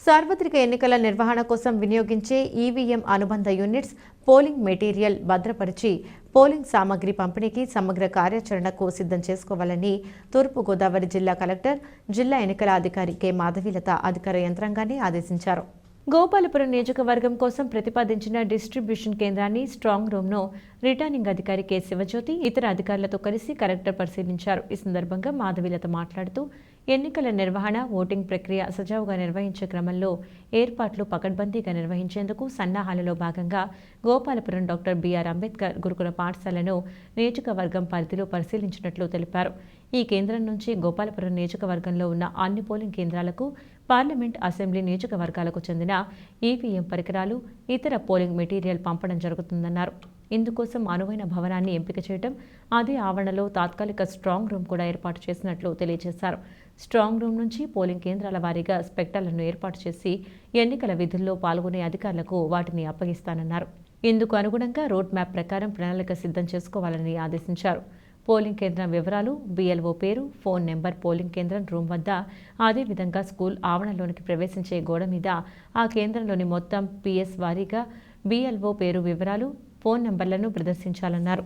సార్వత్రిక ఎన్నికల నిర్వహణ కోసం వినియోగించే ఈవీఎం అనుబంధ యూనిట్స్, పోలింగ్ మెటీరియల్ భద్రపరిచి పోలింగ్ సామగ్రి పంపిణీకి సమగ్ర కార్యాచరణకు సిద్ధం చేసుకోవాలని తూర్పుగోదావరి జిల్లా కలెక్టర్, జిల్లా ఎన్నికల అధికారి కె మాధవీలత అధికార యంత్రాంగాన్ని ఆదేశించారు. గోపాలపురం నియోజకవర్గం కోసం ప్రతిపాదించిన డిస్ట్రిబ్యూషన్ కేంద్రాన్ని, స్ట్రాంగ్ రూమ్ను రిటర్నింగ్ అధికారి కె శివజ్యోతి ఇతర అధికారులతో కలిసి కలెక్టర్ పరిశీలించారు. ఈ సందర్భంగా మాధవీలత మాట్లాడుతూ ఎన్నికల నిర్వహణ, ఓటింగ్ ప్రక్రియ సజావుగా నిర్వహించే క్రమంలో ఏర్పాట్లు పకడ్బందీగా నిర్వహించేందుకు సన్నాహాలలో భాగంగా గోపాలపురం డాక్టర్ బిఆర్ అంబేద్కర్ గురుకుల పాఠశాలను నియోజకవర్గం పరిధిలో పరిశీలించినట్లు తెలిపారు. ఈ కేంద్రం నుంచి గోపాలపురం నియోజకవర్గంలో ఉన్న అన్ని పోలింగ్ కేంద్రాలకు, పార్లమెంట్, అసెంబ్లీ నియోజకవర్గాలకు చెందిన ఈవీఎం పరికరాలు, ఇతర పోలింగ్ మెటీరియల్ పంపడం జరుగుతుందన్నారు. ఇందుకోసం అనువైన భవనాన్ని ఎంపిక చేయడం, అదే ఆవరణలో తాత్కాలిక స్ట్రాంగ్ రూమ్ కూడా ఏర్పాటు చేసినట్లు తెలియజేశారు. స్ట్రాంగ్ రూమ్ నుంచి పోలింగ్ కేంద్రాల వారీగా స్పెక్టాలను ఏర్పాటు చేసి ఎన్నికల విధుల్లో పాల్గొనే అధికారులకు వాటిని అప్పగిస్తానన్నారు. ఇందుకు అనుగుణంగా రోడ్ మ్యాప్ ప్రకారం ప్రణాళిక సిద్ధం చేసుకోవాలని ఆదేశించారు. పోలింగ్ కేంద్రం వివరాలు, బిఎల్ఓ పేరు, ఫోన్ నెంబర్, పోలింగ్ కేంద్రం రూమ్ వద్ద, అదేవిధంగా స్కూల్ ఆవరణలోనికి ప్రవేశించే గోడ మీద ఆ కేంద్రంలోని మొత్తం పిఎస్ వారీగా బిఎల్ఓ పేరు వివరాలు, ఫోన్ నెంబర్లను ప్రదర్శించాలన్నారు.